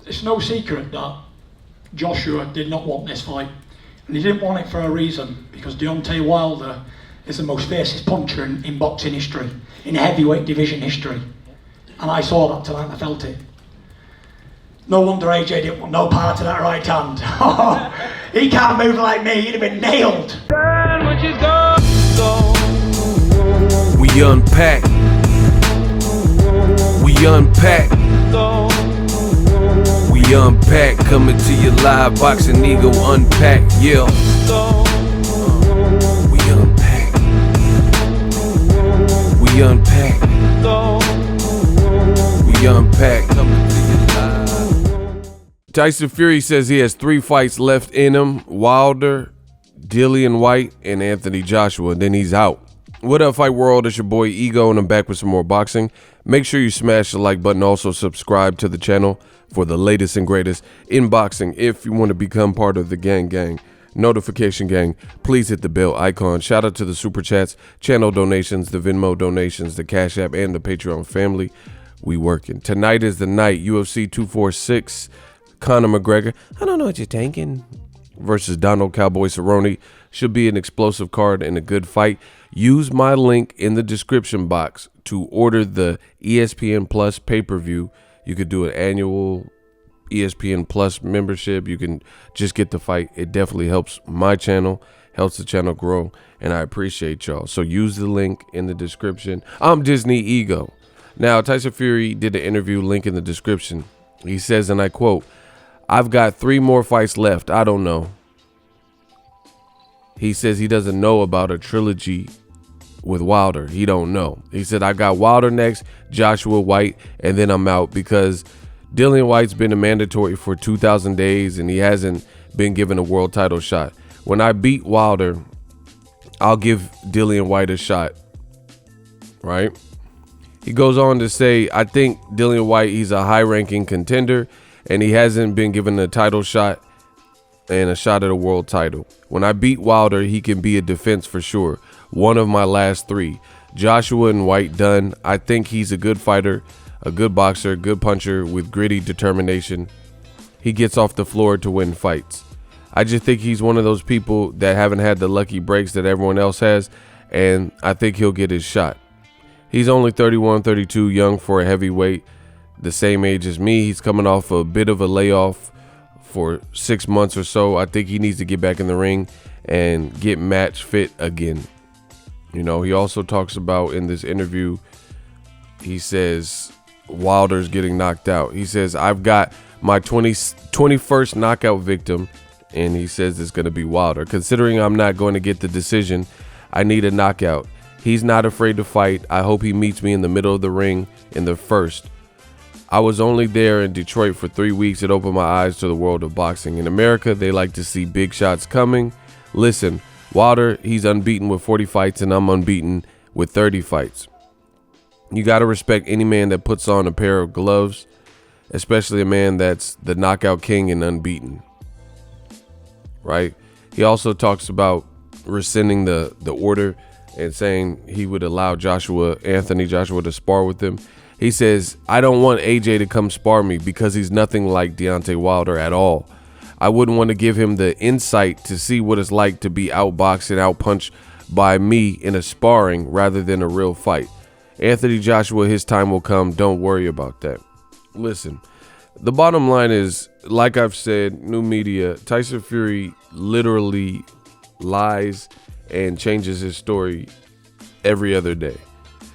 it's no secret that Joshua did not want this fight. And he didn't want it for a reason, because Deontay Wilder is the most fiercest puncher in boxing history, in heavyweight division history. And I saw that tonight, I felt it. No wonder AJ didn't want no part of that right hand. He can't move like me, he'd have been nailed. We unpack. We unpack. We unpack. Coming to you live, Boxing Ego Unpacked. Yeah. We unpack. We unpack. We unpack. Coming to you live. Tyson Fury says he has 3 fights left in him: Wilder, Dillian Whyte, and Anthony Joshua. Then he's out. What up, Fight World? It's your boy Ego, and I'm back with some more boxing. Make sure you smash the like button. Also subscribe to the channel for the latest and greatest in boxing. If you want to become part of the gang, notification gang, please hit the bell icon. Shout out to the super chats, channel donations, the Venmo donations, the Cash App, and the Patreon family. We working. Tonight is the night. UFC 246, Conor McGregor, I don't know what you're thinking, versus Donald Cowboy Cerrone. Should be an explosive card and a good fight. Use my link in the description box to order the ESPN Plus pay-per-view. You could do an annual ESPN Plus membership. You can just get the fight. It definitely helps my channel, helps the channel grow, and I appreciate y'all. So use the link in the description. I'm Disney Ego. Now, Tyson Fury did an interview, link in the description. He says, and I quote, "I've got 3 more fights left. I don't know." He says he doesn't know about a trilogy with Wilder. He don't know. He said, I got Wilder next, Joshua, Whyte, and then I'm out, because Dillian Whyte's been a mandatory for 2,000 days and he hasn't been given a world title shot. When I beat Wilder, I'll give Dillian Whyte a shot, right? He goes on to say, I think Dillian Whyte, he's a high-ranking contender and he hasn't been given a title shot and a shot at a world title. When I beat Wilder, he can be a defense for sure. One of my last 3. Joshua and Whyte done. I think he's a good fighter, a good boxer, good puncher with gritty determination. He gets off the floor to win fights. I just think he's one of those people that haven't had the lucky breaks that everyone else has, and I think he'll get his shot. He's only 31, 32, young for a heavyweight, the same age as me. He's coming off a bit of a layoff for 6 months or so. I think he needs to get back in the ring and get match fit again. You know, he also talks about in this interview, he says Wilder's getting knocked out. He says, I've got my 21st knockout victim, and he says it's going to be Wilder. Considering I'm not going to get the decision, I need a knockout. He's not afraid to fight. I hope he meets me in the middle of the ring in the first. I was only there in Detroit for 3 weeks. It opened my eyes to the world of boxing. In America, they like to see big shots coming. Listen, Wilder, he's unbeaten with 40 fights, and I'm unbeaten with 30 fights. You got to respect any man that puts on a pair of gloves, especially a man that's the knockout king and unbeaten, right? He also talks about rescinding the order and saying he would allow Anthony Joshua to spar with him. He says, I don't want AJ to come spar me because he's nothing like Deontay Wilder at all. I wouldn't want to give him the insight to see what it's like to be outboxed and outpunched by me in a sparring rather than a real fight. Anthony Joshua, his time will come. Don't worry about that. Listen, the bottom line is, like I've said, new media, Tyson Fury literally lies and changes his story every other day.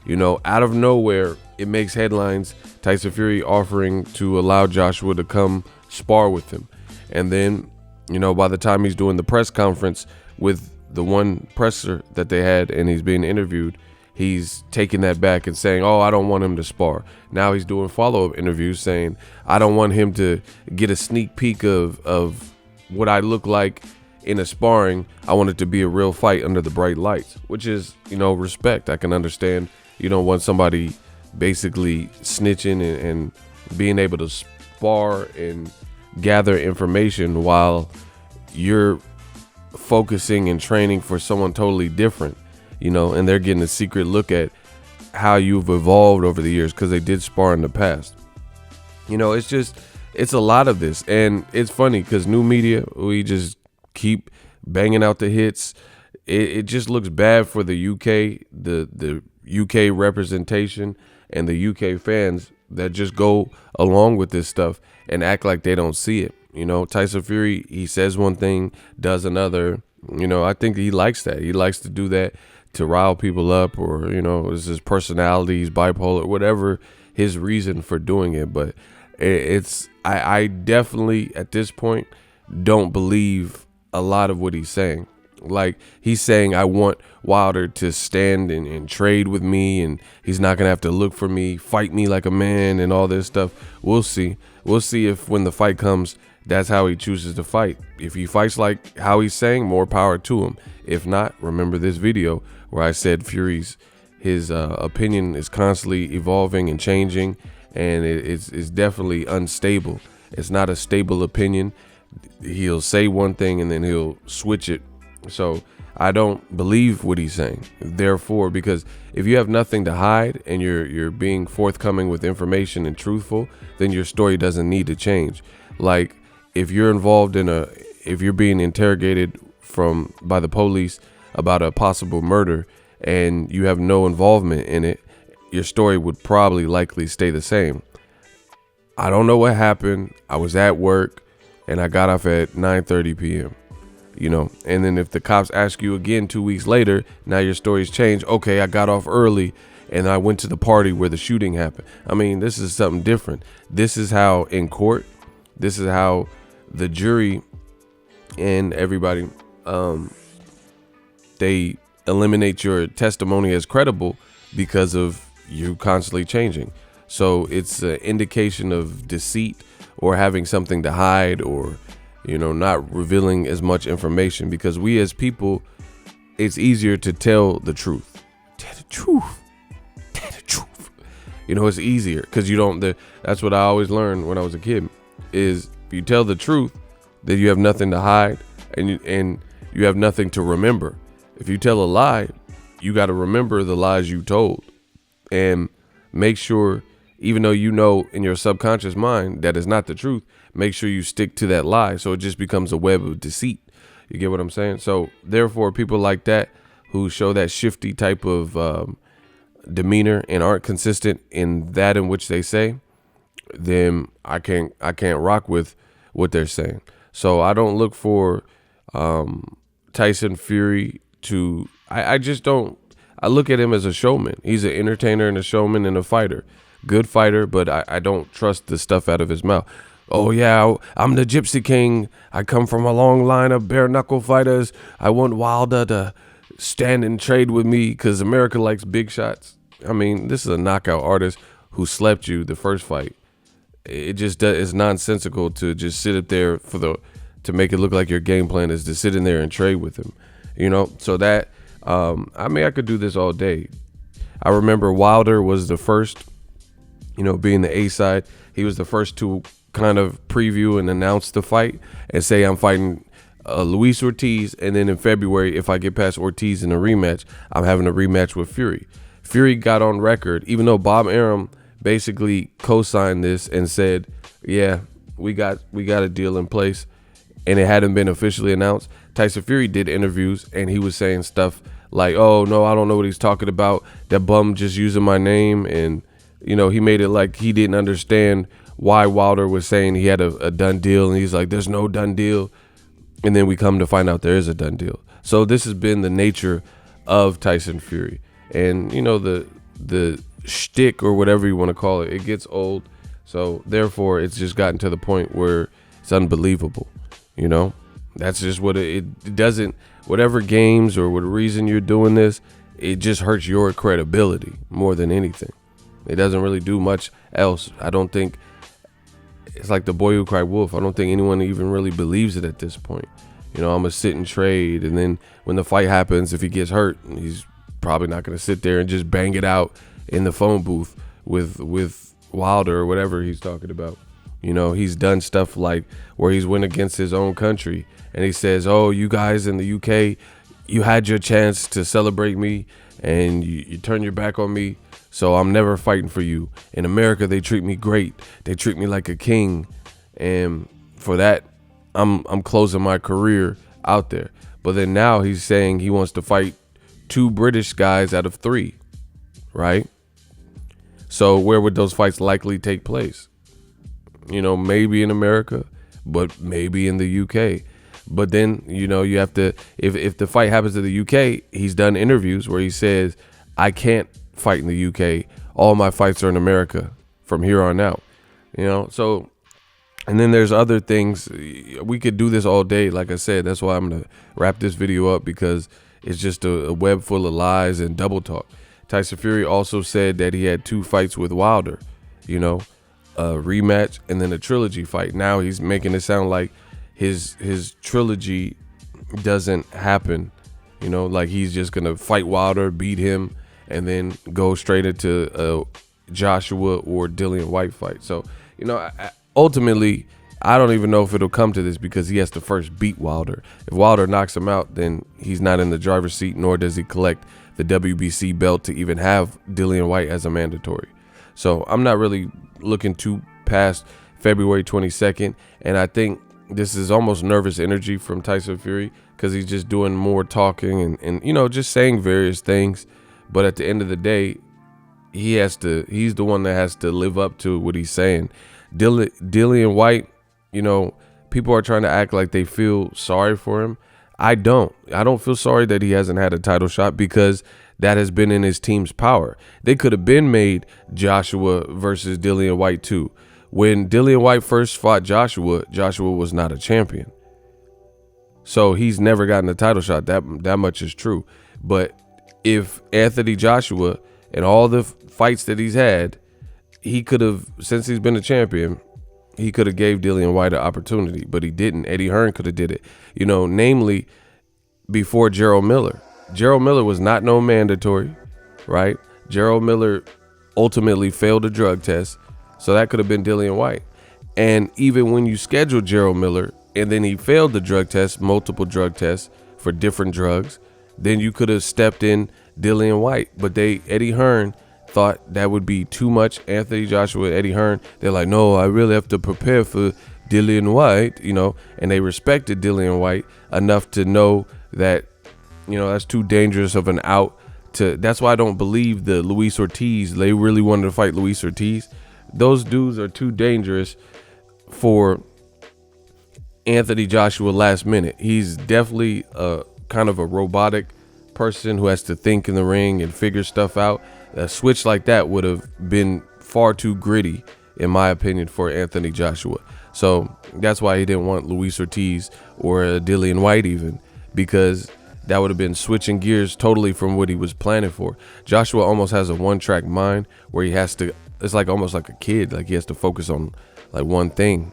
You know, out of nowhere, it makes headlines. Tyson Fury offering to allow Joshua to come spar with him. And then, you know, by the time he's doing the press conference with the one presser that they had and he's being interviewed, he's taking that back and saying, oh, I don't want him to spar. Now he's doing follow-up interviews saying, I don't want him to get a sneak peek of what I look like in a sparring. I want it to be a real fight under the bright lights, which is, you know, respect. I can understand you don't want somebody basically snitching and being able to spar and gather information while you're focusing and training for someone totally different, you know, and they're getting a secret look at how you've evolved over the years because they did spar in the past. You know, it's just it's a lot of this, and it's funny because new media, we just keep banging out the hits. It just looks bad for the UK, the UK representation, and the UK fans that just go along with this stuff and act like they don't see it. You know, Tyson Fury, he says one thing, does another. You know, I think he likes that. He likes to do that to rile people up, or, you know, it's his personality, he's bipolar, whatever his reason for doing it. But I definitely at this point don't believe a lot of what he's saying. Like, he's saying, I want Wilder to stand and trade with me, and he's not going to have to look for me, fight me like a man, and all this stuff. We'll see. We'll see if when the fight comes, that's how he chooses to fight. If he fights like how he's saying, more power to him. If not, remember this video where I said his opinion is constantly evolving and changing, and it's definitely unstable. It's not a stable opinion. He'll say one thing and then he'll switch it. So I don't believe what he's saying. Therefore, because if you have nothing to hide and you're being forthcoming with information and truthful, then your story doesn't need to change. Like, if you're involved if you're being interrogated by the police about a possible murder and you have no involvement in it, your story would probably likely stay the same. I don't know what happened. I was at work and I got off at 9:30 p.m. You know, and then if the cops ask you again 2 weeks later, now your story's changed. Okay, I got off early and I went to the party where the shooting happened. I mean, this is something different. This is how in court, this is how the jury and everybody, they eliminate your testimony as credible because of you constantly changing. So it's an indication of deceit or having something to hide, or, you know, not revealing as much information, because we as people, it's easier to tell the truth. Tell the truth. Tell the truth. You know, it's easier because you don't, that's what I always learned when I was a kid, is if you tell the truth, then you have nothing to hide, and you have nothing to remember. If you tell a lie, you got to remember the lies you told, and make sure, even though you know in your subconscious mind that is not the truth, make sure you stick to that lie, so it just becomes a web of deceit. You get what I'm saying? So therefore, people like that who show that shifty type of demeanor and aren't consistent in that in which they say, then I can't rock with what they're saying. So I don't look for Tyson Fury to, I just don't, I look at him as a showman. He's an entertainer and a showman and a fighter. Good fighter, but I don't trust the stuff out of his mouth. Oh yeah, I'm the Gypsy King. I come from a long line of bare knuckle fighters. I want Wilder to stand and trade with me because America likes big shots. I mean, this is a knockout artist who slept you the first fight. It just is nonsensical to just sit up there to make it look like your game plan is to sit in there and trade with him. You know, so that, I mean, I could do this all day. I remember Wilder was the first, you know, being the A side. He was the first to kind of preview and announce the fight and say, I'm fighting Luis Ortiz, and then in February, if I get past Ortiz in a rematch, I'm having a rematch with Fury. Fury got on record, even though Bob Arum basically co-signed this and said, yeah, we got a deal in place, and it hadn't been officially announced. Tyson Fury did interviews and he was saying stuff like, oh no, I don't know what he's talking about, that bum just using my name. And, you know, he made it like he didn't understand why Wilder was saying he had a done deal, and he's like, there's no done deal. And then we come to find out there is a done deal. So this has been the nature of Tyson Fury. And, you know, the shtick, or whatever you want to call it, it gets old. So therefore, it's just gotten to the point where it's unbelievable. You know, that's just what it doesn't, whatever games or what reason you're doing this, it just hurts your credibility more than anything. It doesn't really do much else. I don't think, it's like the boy who cried wolf. I don't think anyone even really believes it at this point. You know, I'm going to sit and trade, and then when the fight happens, if he gets hurt, he's probably not going to sit there and just bang it out in the phone booth with Wilder or whatever he's talking about. You know, he's done stuff like where he's went against his own country, and he says, oh, you guys in the UK, you had your chance to celebrate me, and you turn your back on me, so I'm never fighting for you. In America, they treat me great. They treat me like a king. and for that, I'm closing my career out there. But then now he's saying he wants to fight 2 British guys out of 3, right? So where would those fights likely take place? Maybe in America, but maybe in the UK. But then, you have to, if the fight happens in the UK, he's done interviews where he says, I can't fight in the UK. All my fights are in America from here on out. So, and then there's other things. We could do this all day. Like I said, that's why I'm going to wrap this video up, because it's just a web full of lies and double talk. Tyson Fury also said that he had 2 fights with Wilder, a rematch and then a trilogy fight. Now he's making it sound like his trilogy doesn't happen, like he's just going to fight Wilder, beat him, and then go straight into a Joshua or Dillian Whyte fight. So, ultimately, I don't even know if it'll come to this, because he has to first beat Wilder. If Wilder knocks him out, then he's not in the driver's seat, nor does he collect the WBC belt to even have Dillian Whyte as a mandatory. So I'm not really looking too past February 22nd. And I think this is almost nervous energy from Tyson Fury, because he's just doing more talking and just saying various things. But at the end of the day, he's the one that has to live up to what he's saying. Dillian Whyte, people are trying to act like they feel sorry for him. I don't feel sorry that he hasn't had a title shot, because that has been in his team's power. They could have been made Joshua versus Dillian Whyte too. When Dillian Whyte first fought Joshua was not a champion. So he's never gotten a title shot. That much is true. But if Anthony Joshua and all the fights that he's had, he could have, since he's been a champion, he could have gave Dillian Whyte an opportunity, but he didn't. Eddie Hearn could have did it, namely before Gerald Miller. Gerald Miller was not no mandatory, right? Gerald Miller ultimately failed a drug test, so that could have been Dillian Whyte. And even when you scheduled Gerald Miller and then he failed the drug test, multiple drug tests for different drugs, then you could have stepped in Dillian Whyte. But Eddie Hearn thought that would be too much. Anthony Joshua, Eddie Hearn, they're like, no, I really have to prepare for Dillian Whyte, and they respected Dillian Whyte enough to know that, that's too dangerous of an out. That's why I don't believe the Luis Ortiz. They really wanted to fight Luis Ortiz. Those dudes are too dangerous for Anthony Joshua last minute. He's definitely a kind of a robotic person who has to think in the ring and figure stuff out. A switch like that would have been far too gritty, in my opinion, for Anthony Joshua. So that's why he didn't want Luis Ortiz or Dillian Whyte even, because that would have been switching gears totally from what he was planning for. Joshua almost has a one-track mind where he has to, it's like almost like a kid, like he has to focus on like one thing,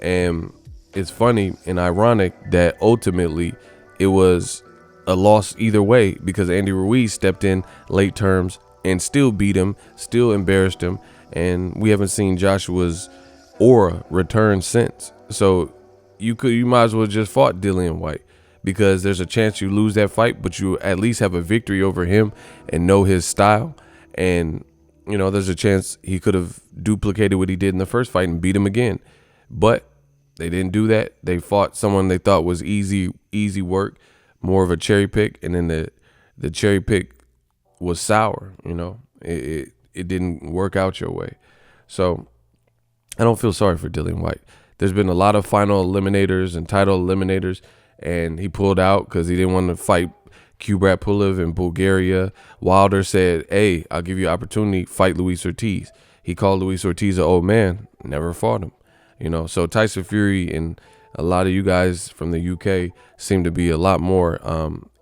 and it's funny and ironic that ultimately it was a loss either way, because Andy Ruiz stepped in late terms and still beat him, still embarrassed him, and we haven't seen Joshua's aura return since. So you might as well just fought Dillian Whyte, because there's a chance you lose that fight, but you at least have a victory over him and know his style. And there's a chance he could have duplicated what he did in the first fight and beat him again, but they didn't do that. They fought someone they thought was easy work, more of a cherry pick, and then the cherry pick was sour. It didn't work out your way. So I don't feel sorry for Dillian Whyte. There's been a lot of final eliminators and title eliminators, and he pulled out because he didn't want to fight Kubrat Pulev in Bulgaria. Wilder said, hey, I'll give you an opportunity, fight Luis Ortiz. He called Luis Ortiz an old man, never fought him. So Tyson Fury and a lot of you guys from the UK seem to be a lot more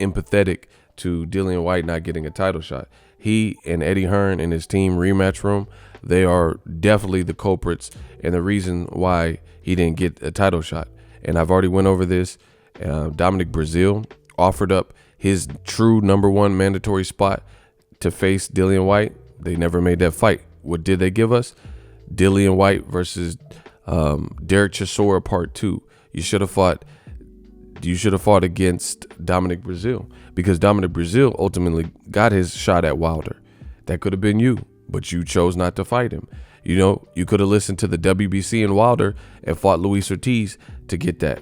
empathetic to Dillian Whyte not getting a title shot. He and Eddie Hearn and his team rematch room, they are definitely the culprits and the reason why he didn't get a title shot. And I've already went over this. Dominic Breazeale offered up his true #1 mandatory spot to face Dillian Whyte. They never made that fight. What did they give us? Dillian Whyte versus Derek Chisora Part 2. You should have fought against Dominic Breazeale, because Dominic Breazeale ultimately got his shot at Wilder. That could have been you, but you chose not to fight him. You know, you could have listened to the WBC and Wilder and fought Luis Ortiz to get that.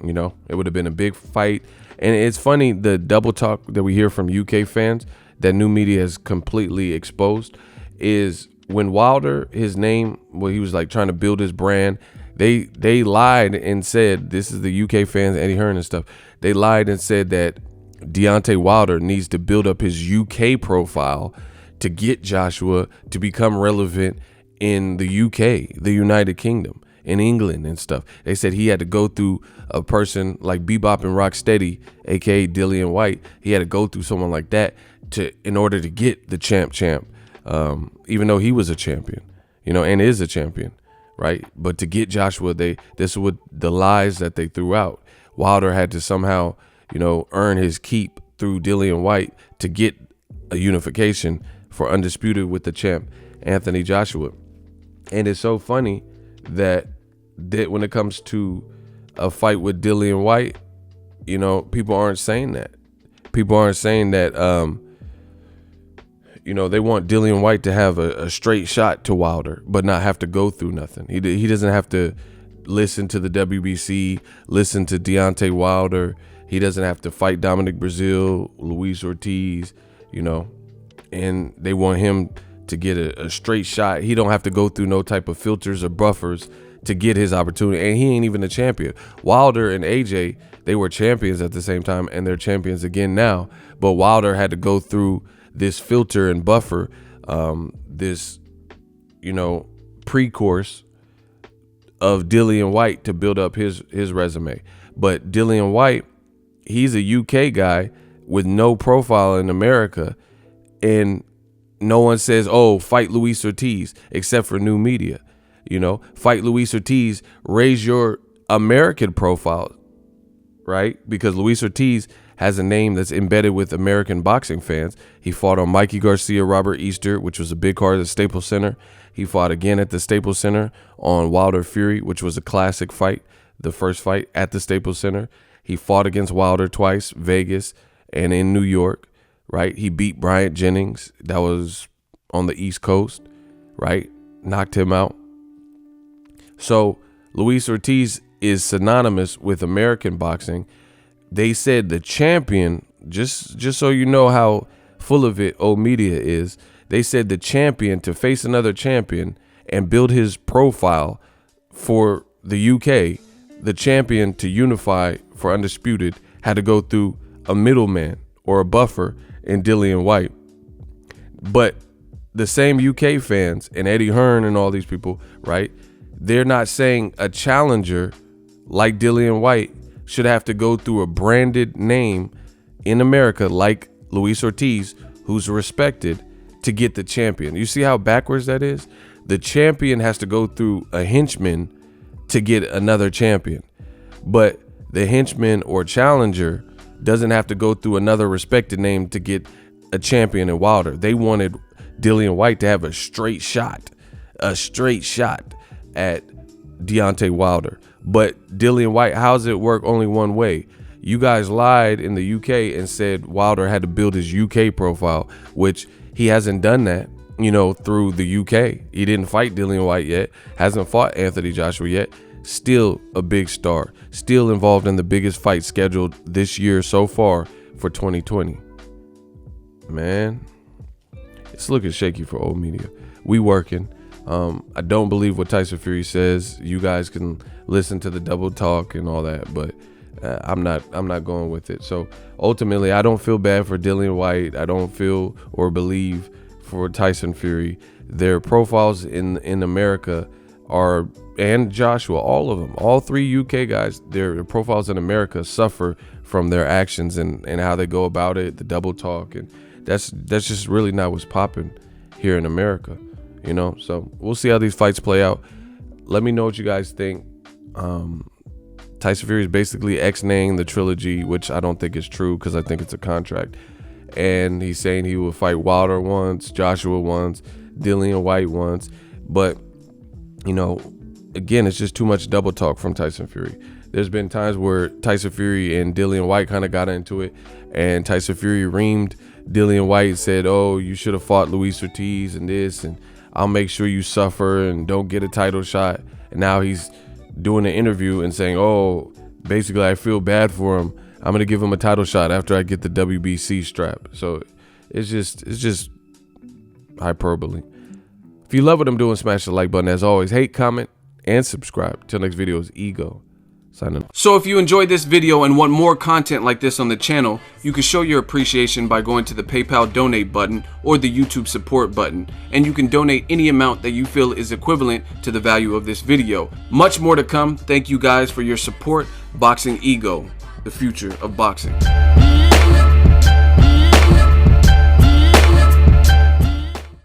You know, it would have been a big fight. And it's funny, the double talk that we hear from UK fans that new media has completely exposed is when Wilder, his name, well, he was like trying to build his brand. They lied and said, this is the UK fans, Eddie Hearn and stuff. They lied and said that Deontay Wilder needs to build up his UK profile to get Joshua to become relevant in the UK, the United Kingdom, in England and stuff. They said he had to go through a person like Bebop and Rocksteady, aka Dillian Whyte. He had to go through someone like that in order to get the champ, even though he was a champion, you know, and is a champion, right? But to get Joshua, this is what the lies that they threw out. Wilder had to somehow, you know, earn his keep through Dillian Whyte to get a unification for undisputed with the champ Anthony Joshua. And it's so funny that when it comes to a fight with Dillian Whyte, you know, people aren't saying that. People aren't saying that, you know, they want Dillian Whyte to have a straight shot to Wilder, but not have to go through nothing. He doesn't have to listen to the WBC, listen to Deontay Wilder. He doesn't have to fight Dominic Breazeale, Luis Ortiz, you know, and they want him to get a straight shot. He don't have to go through no type of filters or buffers to get his opportunity, and he ain't even a champion. Wilder and AJ, they were champions at the same time, and they're champions again now, but Wilder had to go through this filter and buffer, this, you know, pre-course of Dillian Whyte to build up his resume. But Dillian Whyte, he's a UK guy with no profile in America, and no one says, oh, fight Luis Ortiz, except for new media. You know, fight Luis Ortiz, raise your American profile, right? Because Luis Ortiz has a name that's embedded with American boxing fans. He fought on Mikey Garcia, Robert Easter, which was a big card at the Staples Center. He fought again at the Staples Center on Wilder Fury, which was a classic fight, the first fight at the Staples Center. He fought against Wilder twice, Vegas and in New York, right? He beat Bryant Jennings. That was on the East Coast, right? Knocked him out. So Luis Ortiz is synonymous with American boxing. They said the champion, just so you know how full of it old media is, they said the champion to face another champion and build his profile for the UK, the champion to unify for undisputed had to go through a middleman or a buffer in Dillian Whyte. But the same UK fans and Eddie Hearn and all these people, right? They're not saying a challenger like Dillian Whyte should have to go through a branded name in America like Luis Ortiz, who's respected, to get the champion. You see how backwards that is? The champion has to go through a henchman to get another champion. But the henchman or challenger doesn't have to go through another respected name to get a champion in Wilder. They wanted Dillian Whyte to have a straight shot at Deontay Wilder. But Dillian Whyte, how does it work only one way? You guys lied in the UK and said Wilder had to build his UK profile, which he hasn't done that, you know, through the UK. He didn't fight Dillian Whyte yet, hasn't fought Anthony Joshua yet. Still a big star, still involved in the biggest fight scheduled this year so far for 2020. Man, it's looking shaky for old media. We working. I don't believe what Tyson Fury says. You guys can listen to the double talk and all that, but I'm not going with it. So ultimately, I don't feel bad for Dillian Whyte. I don't feel or believe for Tyson Fury. Their profiles in America are, and Joshua, all of them, all three UK guys, their profiles in America suffer from their actions and how they go about it, the double talk, and that's just really not what's popping here in America. You know, so we'll see how these fights play out. Let me know what you guys think. Tyson Fury is basically ex-naying the trilogy, which I don't think is true because I think it's a contract. And he's saying he will fight Wilder once, Joshua once, Dillian Whyte once. But, you know, again, it's just too much double talk from Tyson Fury. There's been times where Tyson Fury and Dillian Whyte kind of got into it, and Tyson Fury reamed Dillian Whyte, said, oh, you should have fought Luis Ortiz and this, and I'll make sure you suffer and don't get a title shot. And now he's doing an interview and saying, oh, basically I feel bad for him. I'm going to give him a title shot after I get the WBC strap. So it's just hyperbole. If you love what I'm doing, smash the like button. As always, hate, comment, and subscribe. Till next video is Ego. Signing off. So if you enjoyed this video and want more content like this on the channel, you can show your appreciation by going to the PayPal donate button or the YouTube support button, and you can donate any amount that you feel is equivalent to the value of this video. Much more to come. Thank you guys for your support. Boxing Ego, the future of boxing.